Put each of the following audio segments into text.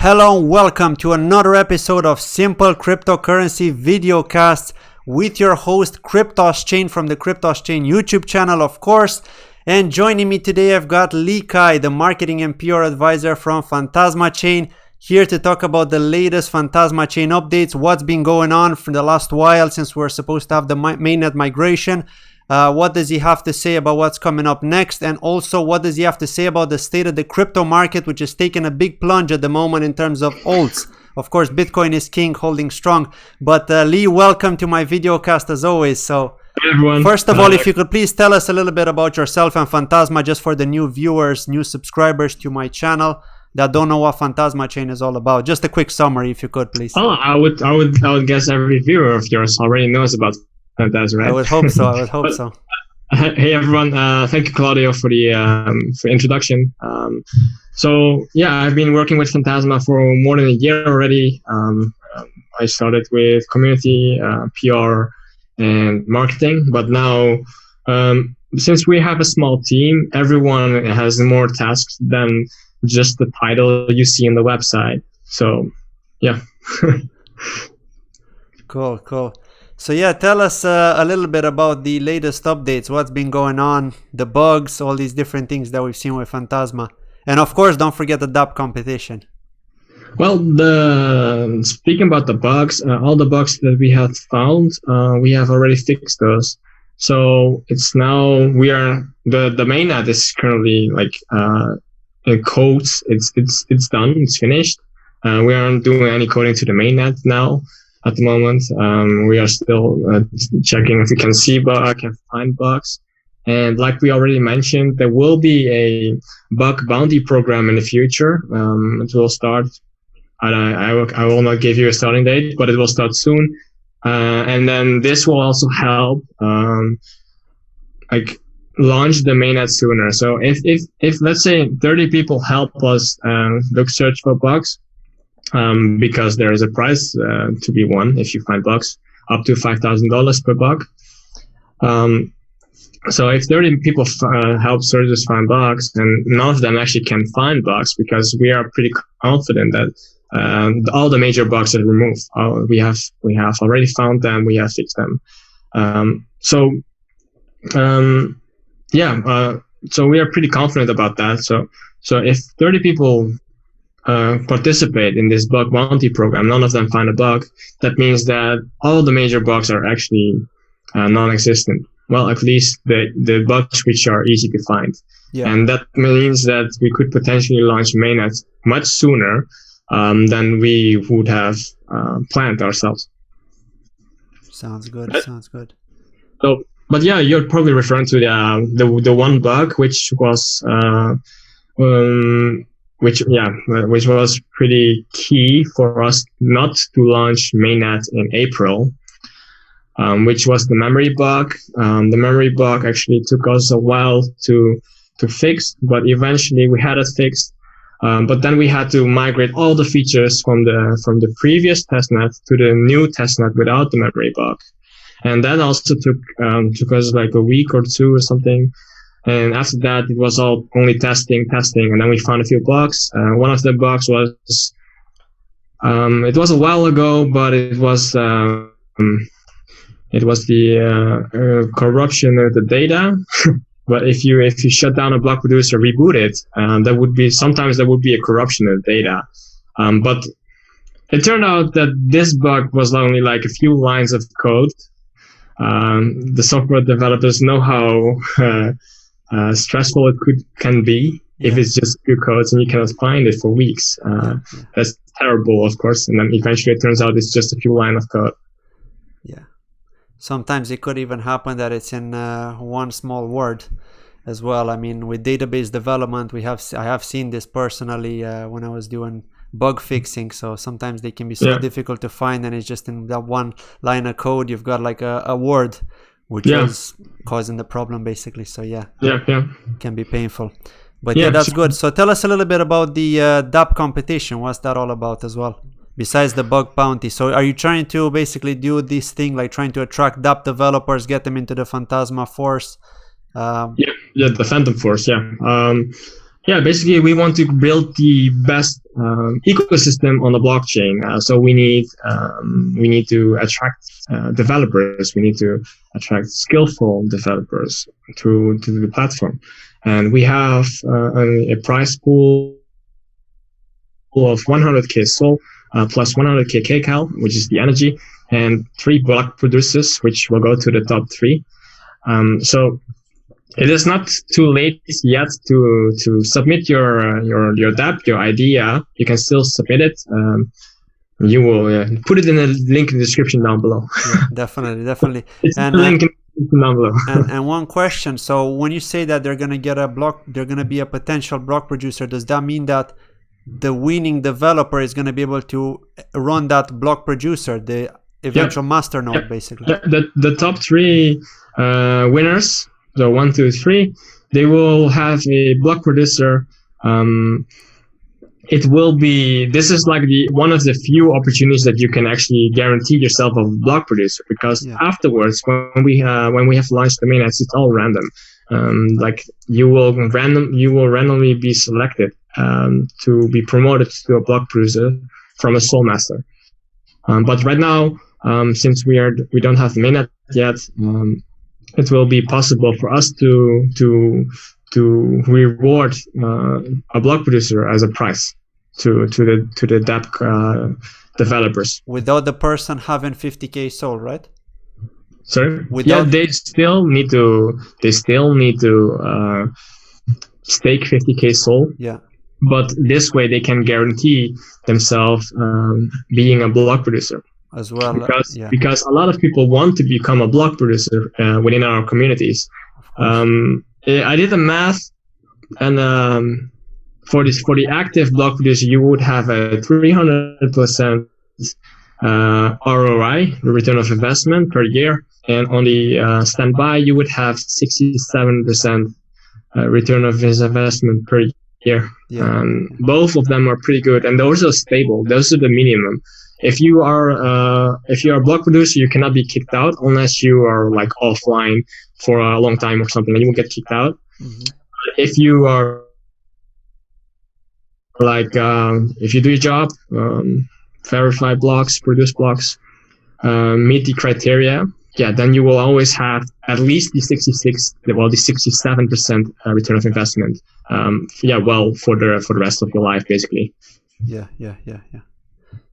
Hello and welcome to another episode of Simple Cryptocurrency Videocast with your host Phantasma Chain from the Phantasma Chain YouTube channel, of course. And joining me today, I've got Lee Kai, the marketing and PR advisor from Phantasma Chain, here to talk about the latest Phantasma Chain updates, what's been going on for the last while since we're supposed to have the mainnet migration. What does he have to say about what's coming up next? And also, what does he have to say about the state of the crypto market, which is taking a big plunge at the moment in terms of alts? Of course, Bitcoin is king, holding strong. But Lee, welcome to my videocast as always. So, hey everyone. First of all, if you could please tell us a little bit about yourself and Phantasma, just for the new viewers, new subscribers to my channel that don't know what Phantasma Chain is all about. Just a quick summary, if you could, please. Oh, I would guess every viewer of yours already knows about Phantasma, right? I would hope so. I would hope so. Hey everyone, thank you Claudio for the introduction. So yeah, I've been working with Phantasma for more than a year already. I started with community, PR, and marketing, but now since we have a small team, everyone has more tasks than just the title you see on the website. So yeah. Cool. So yeah, tell us a little bit about the latest updates, what's been going on, the bugs, all these different things that we've seen with Phantasma. And of course, don't forget the DApp competition. Well, speaking about the bugs, all the bugs that we have found, we have already fixed those. So it's now the mainnet is currently like in codes. It's done. It's finished. We aren't doing any coding to the mainnet now. At the moment, we are still checking if we can see bug and find bugs. And like we already mentioned, there will be a bug bounty program in the future. It will start. I will not give you a starting date, but it will start soon. And then this will also help launch the mainnet sooner. So if let's say 30 people help us search for bugs, because there is a prize to be won if you find bugs, up to $5,000 per bug. So if 30 people help searchers find bugs, and none of them actually can find bugs, because we are pretty confident that all the major bugs are removed. We have already found them. We have fixed them. So we are pretty confident about that. So if 30 people participate in this bug bounty program, none of them find a bug, that means that all the major bugs are actually non-existent. Well, at least the bugs which are easy to find. Yeah. And that means that we could potentially launch mainnet much sooner than we would have planned ourselves. Sounds good. So, but yeah, you're probably referring to the one bug which was which was pretty key for us not to launch mainnet in April, which was the memory bug. The memory bug actually took us a while to fix, but eventually we had it fixed. But then we had to migrate all the features from the previous testnet to the new testnet without the memory bug, and that also took us like a week or two or something. And after that, it was all only testing, and then we found a few bugs. One of the bugs was, it was a while ago, but it was the corruption of the data. But if you shut down a block producer, reboot it, sometimes there would be a corruption of the data. But it turned out that this bug was only like a few lines of code. The software developers know how stressful it can be if it's just a few codes and you cannot find it for weeks. That's terrible, of course. And then eventually it turns out it's just a few lines of code. Yeah. Sometimes it could even happen that it's in one small word as well. I mean, with database development, I have seen this personally when I was doing bug fixing. So sometimes they can be so difficult to find, and it's just in that one line of code you've got like a word which is causing the problem basically. So can be painful. But that's good. So tell us a little bit about the DApp competition. What's that all about as well, besides the bug bounty? So are you trying to basically do this thing, like trying to attract DApp developers, get them into the Phantasma Force? The Phantom Force, Yeah, basically we want to build the best ecosystem on the blockchain. So we need to attract developers. We need to attract skillful developers to the platform, and we have a prize pool of 100k Sol plus 100k kcal, which is the energy, and 3 block producers, which will go to the top 3. So it is not too late yet to submit your dApp, your idea. You can still submit it. You will put it in the link in the description down below. Yeah, definitely. It's the link in the description down below. and one question. So when you say that they're gonna get a block, they're gonna be a potential block producer. Does that mean that the winning developer is gonna be able to run that block producer, the eventual master node, basically? The top 3 winners. So 1, 2, 3, they will have a block producer. It will be, this is like one of the few opportunities that you can actually guarantee yourself a block producer, because afterwards, when we have launched the mainnet, it's all random. Like you will randomly be selected to be promoted to a block producer from a Sol master. But right now, since we don't have the mainnet yet, it will be possible for us to reward a block producer as a prize to the dApp developers. Without the person having 50k Sol, right? Sorry. They still need to stake 50k Sol. Yeah. But this way they can guarantee themselves being a block producer. As well, because a lot of people want to become a block producer within our communities. I did the math, and for the active block producer, you would have a 300% ROI, the return of investment per year, and on the standby, you would have 67% return of his investment per year. Both of them are pretty good, and those are stable. Those are the minimum. If you are a block producer, you cannot be kicked out unless you are like offline for a long time or something, and you will get kicked out. Mm-hmm. If you are like if you do your job, verify blocks, produce blocks, meet the criteria, then you will always have at least the 67% return of investment. For the rest of your life, basically. Yeah.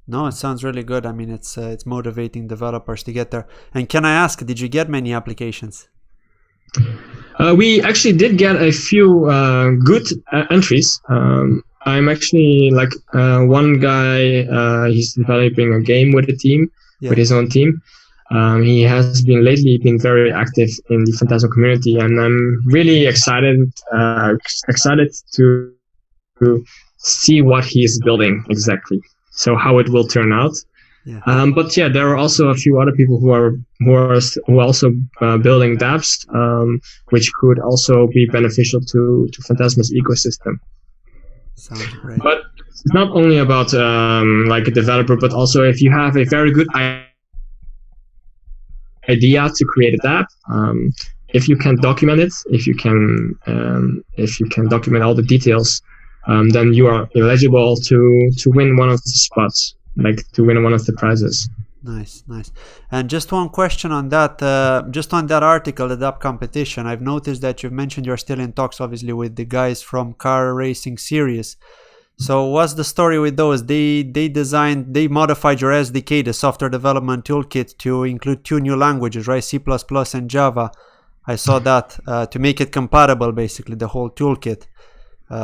No, it sounds really good. I mean, it's motivating developers to get there. And can I ask, did you get many applications? We actually did get a few good entries. I'm actually like one guy. He's developing a game with with his own team. He has been very active in the Phantasma community, and I'm really excited to see what he is building exactly. So how it will turn out. But there are also a few other people who are also building dApps, which could also be beneficial to Phantasma's ecosystem. Sounds great. But it's not only about like a developer, but also if you have a very good idea to create a dApp, if you can document it, if you can document all the details, then you are eligible to win one of the spots, like to win one of the prizes. Nice. And just one question on that, just on that article, the dApp competition, I've noticed that you've mentioned you're still in talks, obviously, with the guys from Car Racing Series. So what's the story with those? They modified your SDK, the software development toolkit, to include 2 new languages, right? C++ and Java. I saw that to make it compatible, basically, the whole toolkit.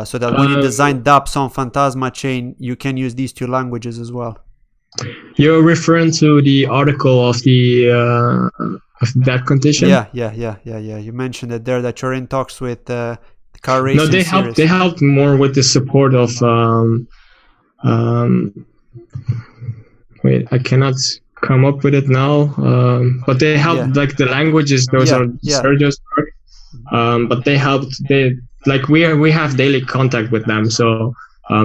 So that when you design dApps on Phantasma Chain, you can use these 2 languages as well. You're referring to the article of that competition? Yeah. You mentioned it there that you're in talks with Car Racing. No, they helped more with the support of wait, I cannot come up with it now. But they helped like the languages, those are Sergio's work. But they helped. We have daily contact with them, so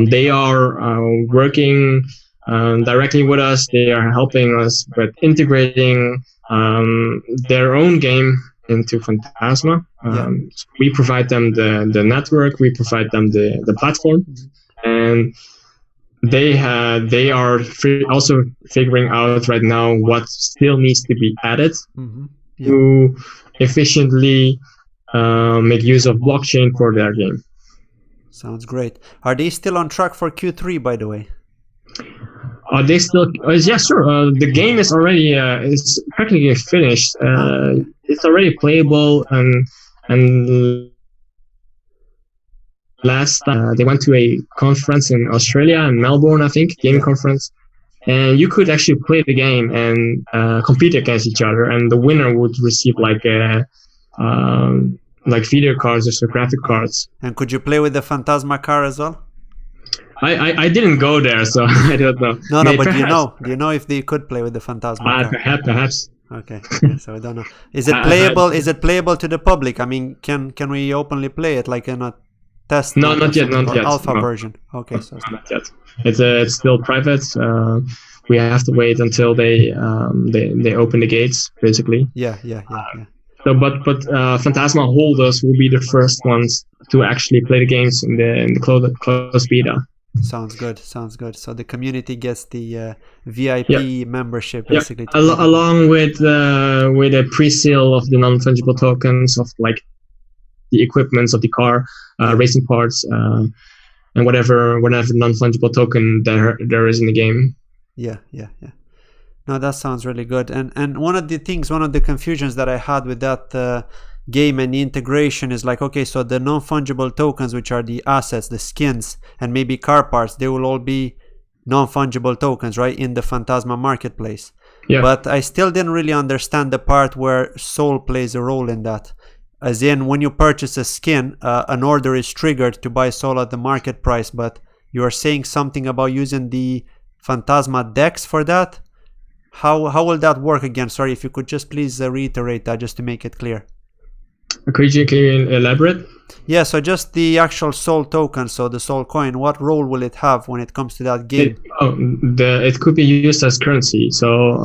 they are working directly with us. They are helping us with integrating their own game into Phantasma. Yeah. So we provide them the network, we provide them the platform, and they are also figuring out right now what still needs to be added to efficiently make use of blockchain for their game. Sounds great. Are they still on track for Q3, by the way? Are they still? Yeah, sure. The game is already it's practically finished. It's already playable, and last they went to a conference in Australia, in Melbourne, I think, gaming conference, and you could actually play the game and compete against each other, and the winner would receive like video cards or some graphic cards. And could you play with the Phantasma car as well? I didn't go there, so I don't know. No, but do you know if they could play with the Phantasma car? Perhaps. Okay, so I don't know. Is it playable? Is it playable to the public? I mean, can we openly play it like in a test? No, not yet. Alpha no. version. Okay, so not yet. It's still private. We have to wait until they open the gates, basically. Yeah. So, but Phantasma holders will be the first ones to actually play the games in the closed beta. Sounds good. So the community gets the VIP membership, basically. Along with a pre-sale of the non-fungible tokens of like the equipments of the car, racing parts, and whatever non-fungible token there is in the game. Yeah. No, that sounds really good. And one of the confusions that I had with that game and the integration is like, okay, so the non-fungible tokens, which are the assets, the skins, and maybe car parts, they will all be non-fungible tokens, right, in the Phantasma marketplace. Yeah. But I still didn't really understand the part where Soul plays a role in that. As in, when you purchase a skin, an order is triggered to buy Soul at the market price, but you are saying something about using the Phantasma DEX for that. How will that work again? Sorry, if you could just please reiterate that just to make it clear. Can you elaborate? Yeah, so just the actual Soul token, so the Soul coin, what role will it have when it comes to that game? It could be used as currency. So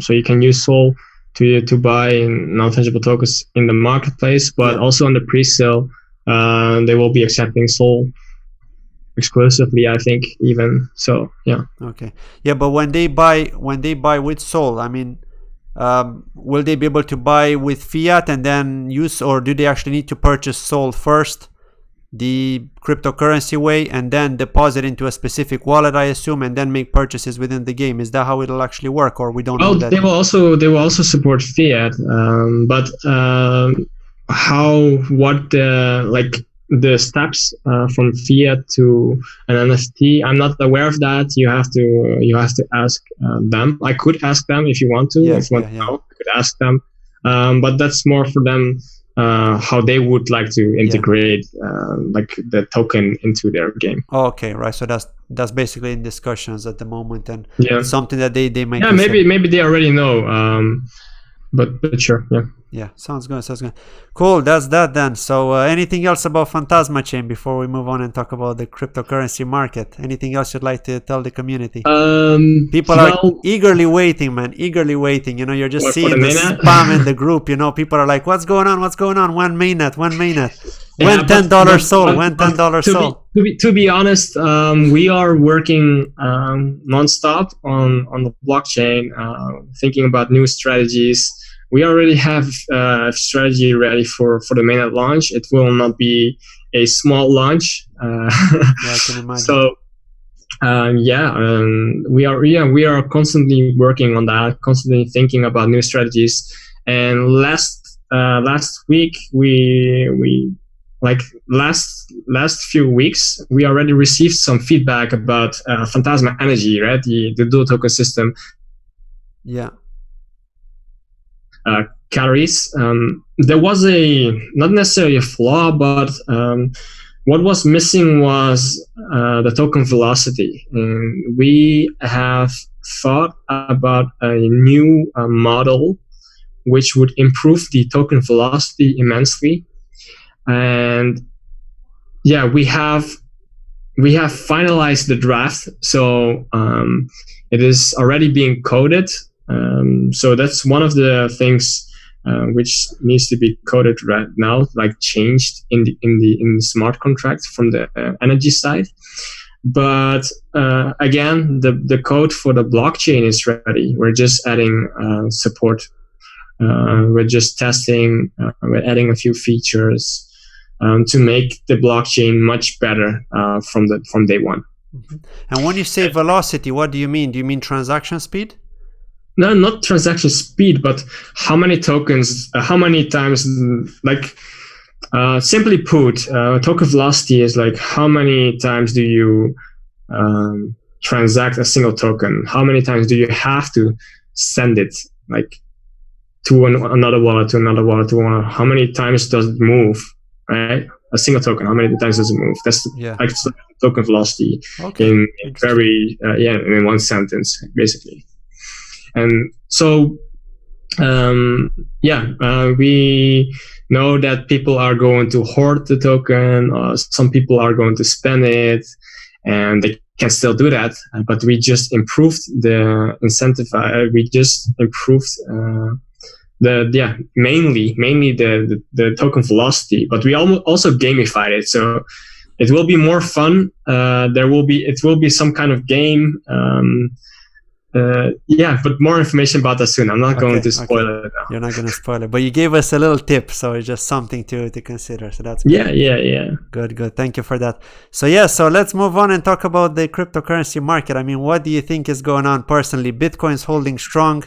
you can use Soul to buy non-fungible tokens in the marketplace, but also on the pre-sale, they will be accepting Soul exclusively, I think, even. So yeah. Okay. Yeah, but when they buy with Soul, I mean, will they be able to buy with fiat and then use, or do they actually need to purchase Soul first, the cryptocurrency way, and then deposit into a specific wallet, I assume, and then make purchases within the game? Is that how it'll actually work, or we don't know that? They will also support fiat, but the steps from fiat to an NFT, I'm not aware of that. You have to ask them. I could ask them if you want to. If you want to know, I could ask them. But that's more for them, how they would like to integrate like the token into their game. Okay, right. So that's basically in discussions at the moment, and something that they might. Yeah, maybe they already know. But sure, yeah. Yeah, sounds good. Cool, that's that then. So anything else about Phantasma Chain before we move on and talk about the cryptocurrency market? Anything else you'd like to tell the community? People are eagerly waiting, man. Eagerly waiting. You know, you're just seeing the spam in the group. You know, people are like, what's going on? When mainnet? When $10 Soul? When $10 Soul? To be honest, we are working nonstop on the blockchain, thinking about new strategies. We already have a strategy ready for the mainnet launch. It will not be a small launch. I can imagine. So we are constantly working on that, constantly thinking about new strategies. And last week last few weeks, we already received some feedback about Phantasma Energy, right? The dual token system. Yeah. Carries. There was not necessarily a flaw, but what was missing was the token velocity. And we have thought about a new model which would improve the token velocity immensely. And yeah, we have finalized the draft, so it is already being coded. So that's one of the things which needs to be coded right now, like changed in the smart contract from the energy side. But again, the code for the blockchain is ready. We're just adding support. We're just testing. We're adding a few features to make the blockchain much better from day one. Mm-hmm. And when you say velocity, what do you mean? Do you mean transaction speed? No, not transaction speed, but how many tokens, how many times, like simply put, token velocity is like how many times do you transact a single token? How many times do you have to send it, like to another wallet, to another wallet, to one? How many times does it move? Right, a single token. How many times does it move? That's like token velocity in very in one sentence, basically. And so we know that people are going to hoard the token. Some people are going to spend it, and they can still do that. But we just improved the incentive. We just improved mainly the token velocity. But we also gamified it, so it will be more fun. It will be some kind of game. But more information about that soon. I'm not going to spoil it now. You're not going to spoil it, but you gave us a little tip, so it's just something to consider. So that's good. Yeah. Good. Thank you for that. So let's move on and talk about the cryptocurrency market. I mean, what do you think is going on personally? Bitcoin's holding strong.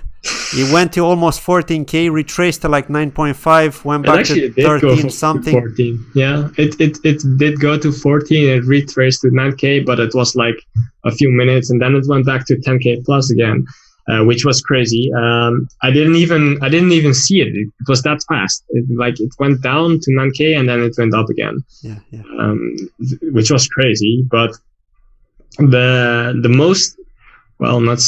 It went to almost 14K, retraced to like 9.5, went back to 13 something. 14. Yeah, it did go to 14. It retraced to 9K, but it was like a few minutes, and then it went back to 10K plus again, which was crazy. I didn't even see it. It was that fast. It went down to 9K and then it went up again. Yeah. Which was crazy. But the most, well, not.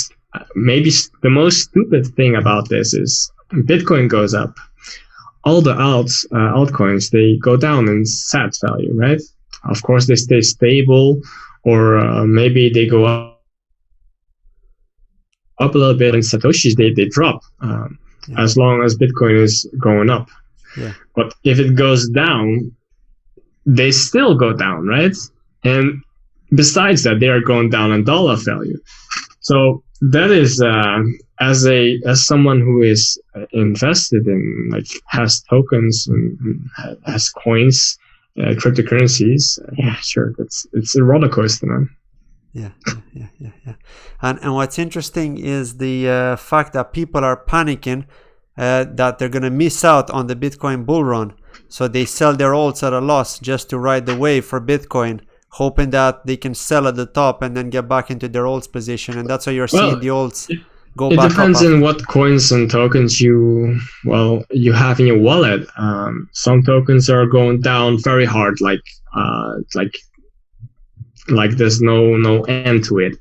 Maybe the most stupid thing about this is Bitcoin goes up. All the altcoins, they go down in sat value, right? Of course, they stay stable, or maybe they go up a little bit. In Satoshis, they drop as long as Bitcoin is going up. Yeah. But if it goes down, they still go down, right? And besides that, they are going down in dollar value. So that is as someone who is invested in, like, has tokens and has coins, cryptocurrencies. Yeah, sure, it's a roller coaster, man. Yeah. And what's interesting is the fact that people are panicking that they're gonna miss out on the Bitcoin bull run, so they sell their alts at a loss just to ride the wave for Bitcoin, hoping that they can sell at the top and then get back into their alts position. And that's why you're seeing the alts go back up. It depends on what coins and tokens you have in your wallet. Some tokens are going down very hard, like there's no end to it.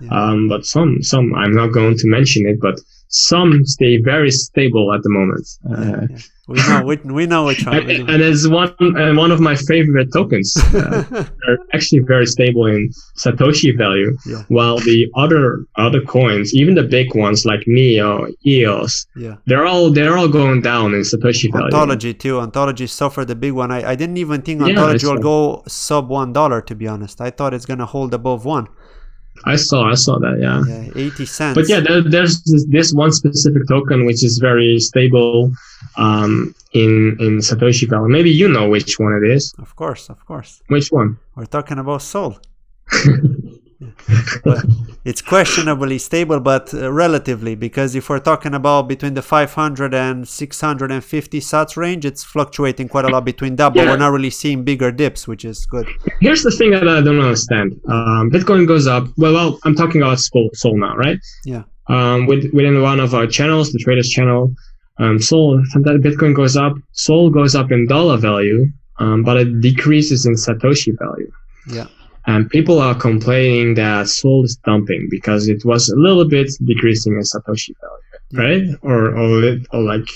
Yeah. But some I'm not going to mention it, but some stay very stable at the moment. We know which one. And it's one of my favorite tokens. They're actually very stable in Satoshi value, while the other coins, even the big ones like Neo, EOS, they're all going down in Satoshi value. Ontology suffered the big one. I didn't even think Ontology will go sub $1, to be honest. I thought it's gonna hold above 1. I saw that, yeah, 80 cents. But there's this one specific token which is very stable in Satoshi value. Maybe you know which one it is. Of course. Which one? We're talking about Sol. But it's questionably stable, but relatively, because if we're talking about between the 500 and 650 sats range, it's fluctuating quite a lot between that, but we're not really seeing bigger dips, which is good. Here's the thing that I don't understand. Bitcoin goes up. Well, I'm talking about Sol now, right? Yeah. Within one of our channels, the Traders channel, Bitcoin goes up. Sol goes up in dollar value, but it decreases in Satoshi value. Yeah. And people are complaining that Sol is dumping because it was a little bit decreasing in Satoshi value, right? Or like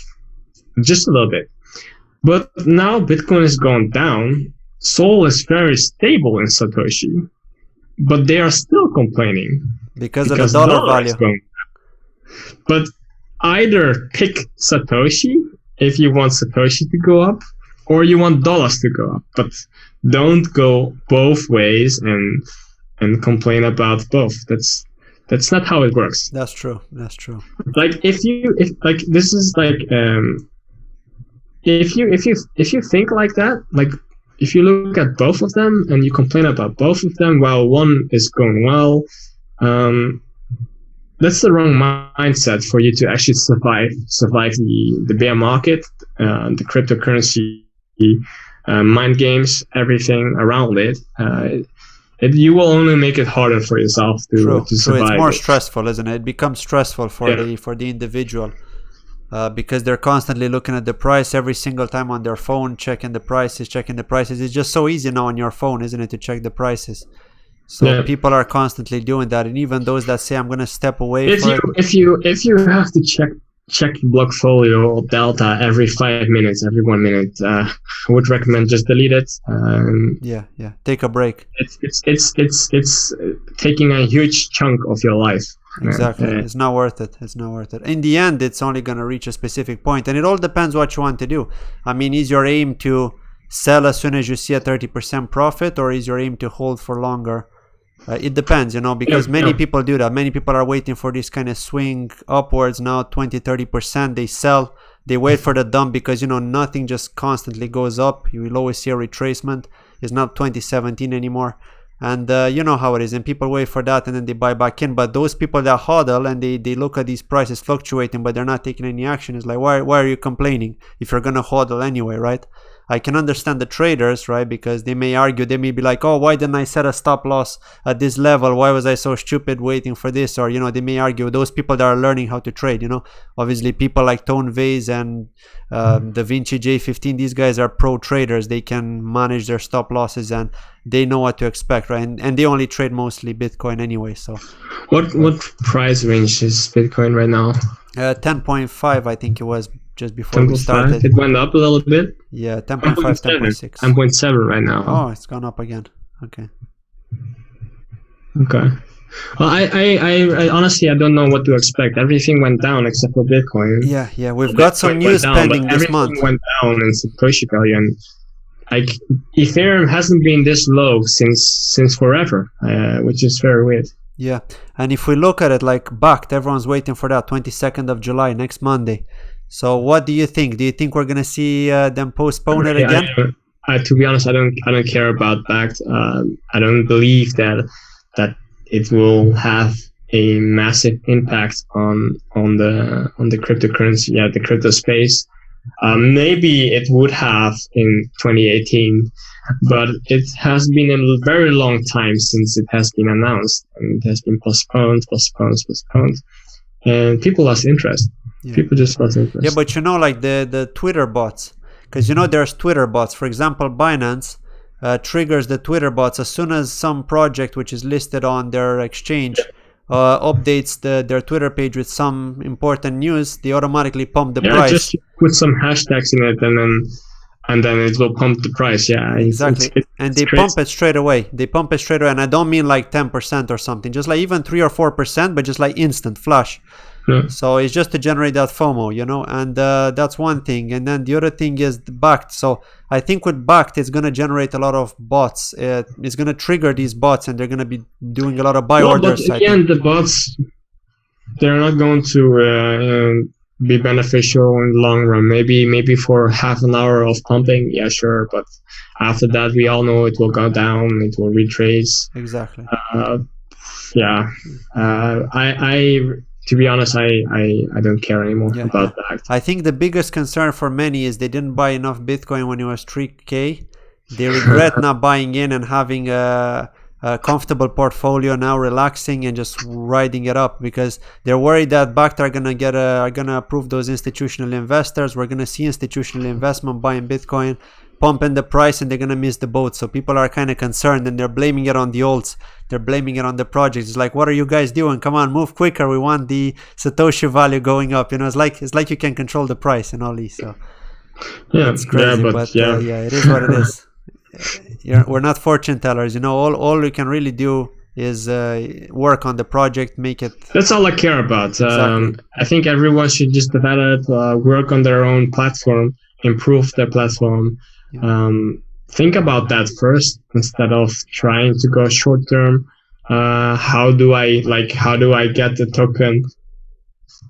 just a little bit. But now Bitcoin is going down. Sol is very stable in Satoshi, but they are still complaining because of the dollar value. But either pick Satoshi if you want Satoshi to go up or you want dollars to go up, but don't go both ways and complain about both. That's not how it works. That's true. That's true. Like if this is like if you think like that, like if you look at both of them and you complain about both of them while one is going well, that's the wrong mindset for you to actually survive the bear market, the cryptocurrency, mind games, everything around it. You will only make it harder for yourself to survive. It's more stressful, isn't it? It becomes stressful for the individual. Because they're constantly looking at the price every single time on their phone, checking the prices. It's just so easy now on your phone, isn't it, to check the prices? So people are constantly doing that, and even those that say I'm going to step away. If you have to check Blockfolio or Delta every 5 minutes, every 1 minute, I would recommend just delete it. Take a break. It's taking a huge chunk of your life. Exactly. It's not worth it. In the end, it's only going to reach a specific point, and it all depends what you want to do. I mean, is your aim to sell as soon as you see a 30% profit, or is your aim to hold for longer? It depends, because many people do that. Many people are waiting for this kind of swing upwards now, 20-30%. They sell, they wait for the dump because, nothing just constantly goes up. You will always see a retracement. It's not 2017 anymore. And you know how it is. And people wait for that and then they buy back in. But those people that hodl and they look at these prices fluctuating, but they're not taking any action. It's like, why are you complaining if you're going to hodl anyway, right? I can understand the traders, right? Because they may argue, they may be like, oh, why didn't I set a stop loss at this level? Why was I so stupid waiting for this? Or, they may argue, those people that are learning how to trade, obviously people like Tone Vase and Da Vinci J15, these guys are pro traders. They can manage their stop losses and they know what to expect, right? And they only trade mostly Bitcoin anyway. So what price range is Bitcoin right now? 10.5, I think it was just before we started. It went up a little bit. Yeah, 10.5, 10.6. 10.7 right now. Oh, it's gone up again. Okay. Well, I honestly, I don't know what to expect. Everything went down except for Bitcoin. Yeah. We've got some news pending this month. Everything went down in Satoshi value, and Ethereum hasn't been this low since forever, which is very weird. Yeah, and if we look at it like backed, everyone's waiting for that 22nd of July, next Monday. So what do you think? Do you think we're gonna see them postpone it again? To be honest, I don't care about backed. I don't believe that it will have a massive impact on the cryptocurrency, the crypto space. Maybe it would have in 2018, but it has been a very long time since it has been announced, and it has been postponed, and people lost interest. Yeah. People just lost interest. Yeah, but like the Twitter bots, because there's Twitter bots. For example, Binance triggers the Twitter bots as soon as some project which is listed on their exchange updates their Twitter page with some important news. They automatically pump the price. Just put some hashtags in it, and then it will pump the price. Yeah, exactly. And they pump it straight away. And I don't mean like 10% or something. Just like even 3 or 4%, but just like instant flash. Yeah. So it's just to generate that FOMO, and that's one thing. And then the other thing is backed. So I think with backed, it's going to generate a lot of bots. It's going to trigger these bots, and they're going to be doing a lot of buy orders. But again, the bots, they're not going to be beneficial in the long run. Maybe for half an hour of pumping, yeah, sure. But after that, we all know it will go down. It will retrace. Exactly. To be honest, I don't care anymore about that. I think the biggest concern for many is they didn't buy enough Bitcoin when it was 3K. They regret not buying in and having a comfortable portfolio now, relaxing and just riding it up, because they're worried that backed are gonna approve those institutional investors. We're gonna see institutional investment buying Bitcoin, pumping the price, and they're gonna miss the boat. So people are kind of concerned, and they're blaming it on the alts. They're blaming it on the projects. It's like, what are you guys doing? Come on, move quicker. We want the Satoshi value going up. It's like you can control the price and all these. So it's crazy, but it is what it is. We're not fortune tellers. All we can really do is work on the project, make it. That's all I care about. Exactly. I think everyone should just develop, work on their own platform, improve their platform. Yeah. Think about that first instead of trying to go short term. How do I get the token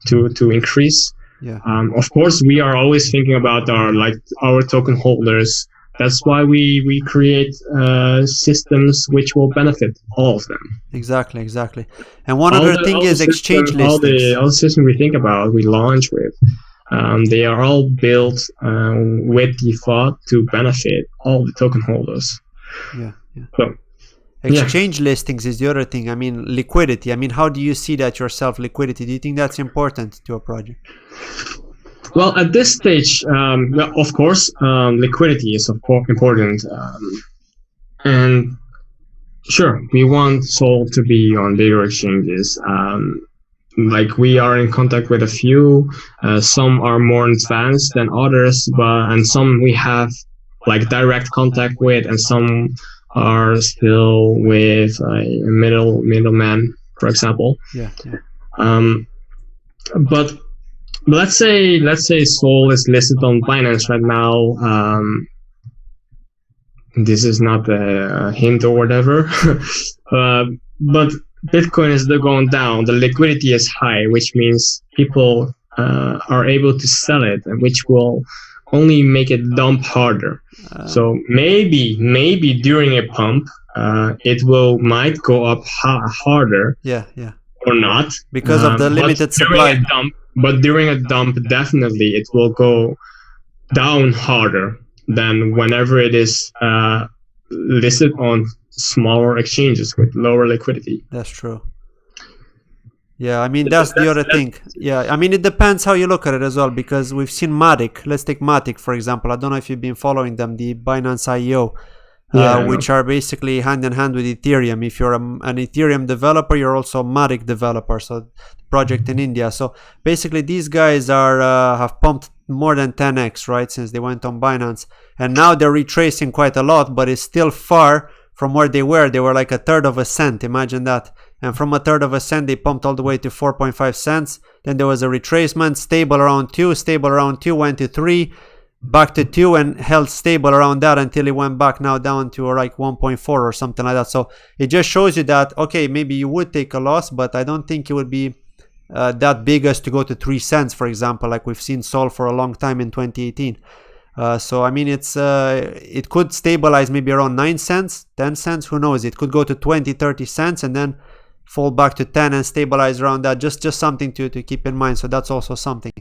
to increase? Yeah. Of course, we are always thinking about our token holders. That's why we create systems which will benefit all of them. Exactly. And one other thing is exchange listings. All the systems we think about, we launch with, they are all built with the thought to benefit all the token holders. Yeah. So, exchange listings is the other thing. I mean, liquidity. I mean, how do you see that yourself, liquidity? Do you think that's important to a project? Well, at this stage, of course, liquidity is important. And sure, we want Sol to be on bigger exchanges. We are in contact with a few. Some are more advanced than others, and some we have direct contact with, and some are still with a middleman, for example. Yeah. But let's say Sol is listed on Binance right now. This is not a hint or whatever, but Bitcoin is still going down. The liquidity is high, which means people are able to sell it, which will only make it dump harder. So maybe during a pump, it might go up harder. Yeah. Or not, because of the limited supply. But during a dump, definitely it will go down harder than whenever it is listed on smaller exchanges with lower liquidity. That's true. Yeah, I mean, that's the other thing. Yeah, I mean, it depends how you look at it as well, because we've seen Matic. Let's take Matic, for example. I don't know if you've been following them, the Binance IO, which are basically hand in hand with Ethereum. If you're an Ethereum developer, you're also a Matic developer, so project in India. So basically, these guys have pumped more than 10x, right, since they went on Binance. And now they're retracing quite a lot, but it's still far from where they were. They were like a third of a cent, imagine that. And from a third of a cent, they pumped all the way to 4.5 cents. Then there was a retracement, stable around 2, went to 3, back to 2, and held stable around that until it went back now down to like 1.4 or something like that. So it just shows you that, okay, maybe you would take a loss, but I don't think it would be that big as to go to 3 cents, for example, like we've seen Sol for a long time in 2018. So I mean, it could stabilize maybe around 9 cents, 10 cents, who knows? It could go to 20, 30 cents and then fall back to 10 and stabilize around that. Just something to keep in mind. So that's also something.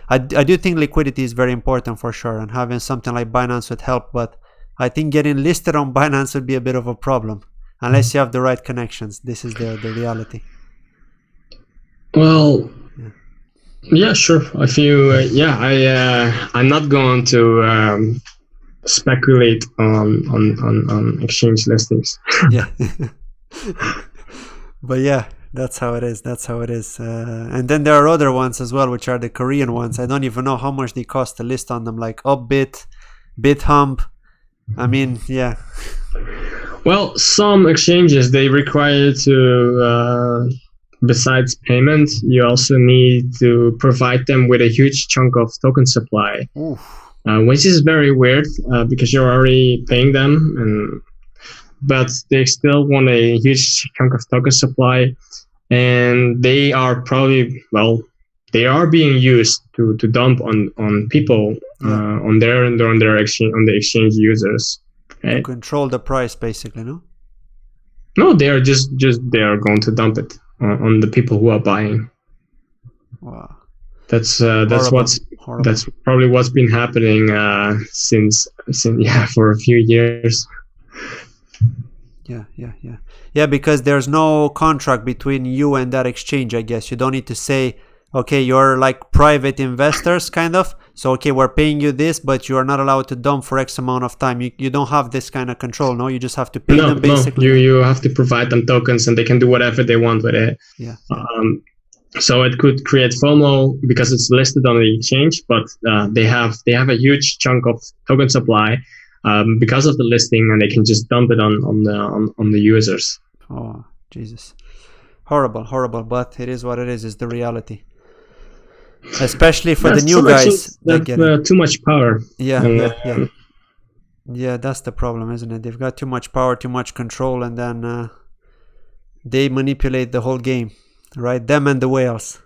I do think liquidity is very important for sure, and having something like Binance would help, but I think getting listed on Binance would be a bit of a problem unless you have the right connections. This is the reality. Well, yeah, sure. I feel I'm not going to speculate on exchange listings. Yeah. But yeah, that's how it is. And then there are other ones as well, which are the Korean ones. I don't even know how much they cost to list on them, like Upbit, BitHump. I mean, yeah. Well, some exchanges, they require to, besides payment, you also need to provide them with a huge chunk of token supply, which is very weird because you're already paying them, but they still want a huge chunk of token supply, and they are probably, they are being used to dump on people, on the exchange users. Right? To control the price, basically, no? No, they are they are going to dump it on the people who are buying. Wow. That's probably what's been happening since for a few years. Yeah, because there's no contract between you and that exchange, I guess. You don't need to say, okay, you're like private investors, kind of. So, okay, we're paying you this, but you are not allowed to dump for X amount of time. You don't have this kind of control, no? You just have to pay them, basically. No, you have to provide them tokens, and they can do whatever they want with it. Yeah. So it could create FOMO because it's listed on the exchange, but they have a huge chunk of token supply because of the listing, and they can just dump it on the users. Oh, Jesus. Horrible, but it is what it is. It's the reality. Especially for the new guys that get too much power. Yeah, that's the problem, isn't it? They've got too much power, too much control, and then they manipulate the whole game, right? Them and the whales.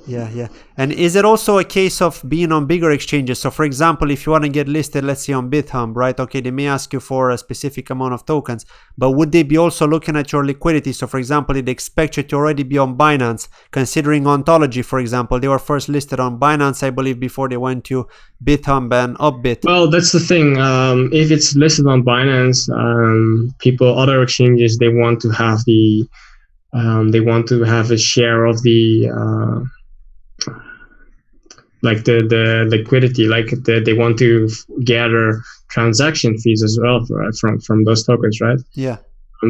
Yeah. And is it also a case of being on bigger exchanges? So for example, if you want to get listed, let's say on BitHub, right? Okay, they may ask you for a specific amount of tokens, but would they be also looking at your liquidity? So for example, they'd expect you to already be on Binance, considering Ontology, for example. They were first listed on Binance, I believe, before they went to BitHub and Upbit. Well, that's the thing. If it's listed on Binance, other exchanges, they want to have a share of the like the liquidity, like they want to gather transaction fees as well from those tokens, right? Yeah.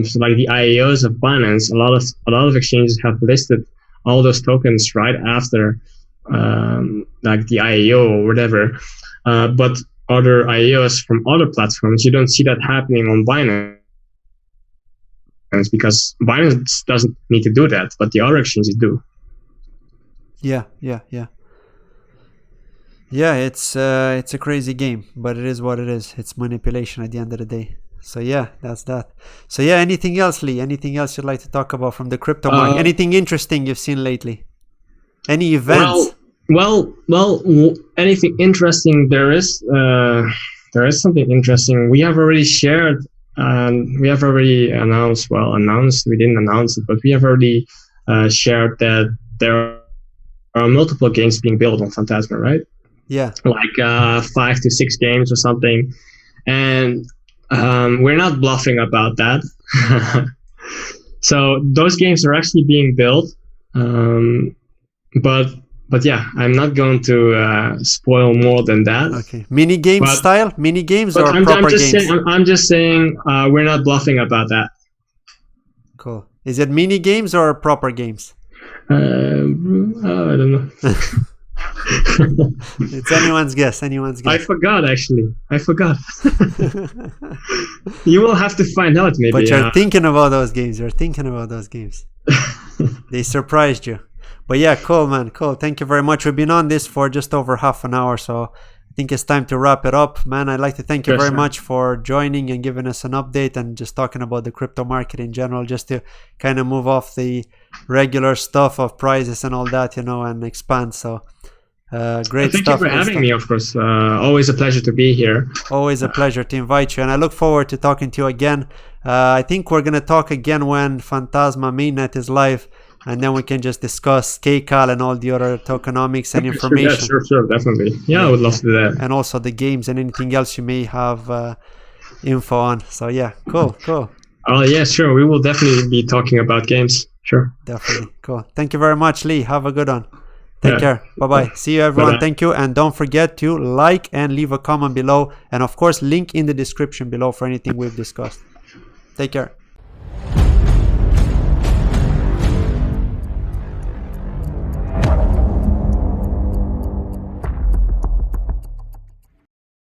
So like the IEOs of Binance, a lot of exchanges have listed all those tokens right after like the IEO or whatever, but other IEOs from other platforms, you don't see that happening on Binance because Binance doesn't need to do that, but the other exchanges do. Yeah, it's a crazy game, but it is what it is. It's manipulation at the end of the day. So yeah, that's that. So yeah, anything else, Lee? Anything else you'd like to talk about from the crypto market? Anything interesting you've seen lately? Any events? Well, anything interesting? There is something interesting. We have already shared, we have already announced. Well, we didn't announce it, but we have already shared that there are multiple games being built on Phantasma, right? Yeah. Like 5 to 6 games or something. And we're not bluffing about that. So those games are actually being built. But yeah, I'm not going to spoil more than that. Okay. Mini game style? Mini games or proper games? I'm just saying we're not bluffing about that. Cool. Is it mini games or proper games? I don't know. It's anyone's guess. I forgot. You will have to find out maybe. But you're thinking about those games. They surprised you. But yeah, cool, man. Cool. Thank you very much. We've been on this for just over half an hour, so I think it's time to wrap it up. Man, I'd like to thank you very much for joining and giving us an update and just talking about the crypto market in general, just to kind of move off the regular stuff of prices and all that, and expand. So great stuff. Thank you for having me, of course. Always a pleasure to be here. Always a pleasure to invite you, and I look forward to talking to you again. I think we're going to talk again when Phantasma mainnet is live, and then we can just discuss KCAL and all the other tokenomics and information. Sure, definitely. Yeah, I would love to do that. And also the games and anything else you may have info on. So yeah, cool. Oh yeah, sure. We will definitely be talking about games. Sure. Definitely. Cool. Thank you very much, Lee. Have a good one. Take care. Bye-bye. See you, everyone. Bye-bye. Thank you. And don't forget to like and leave a comment below. And of course, link in the description below for anything we've discussed. Take care.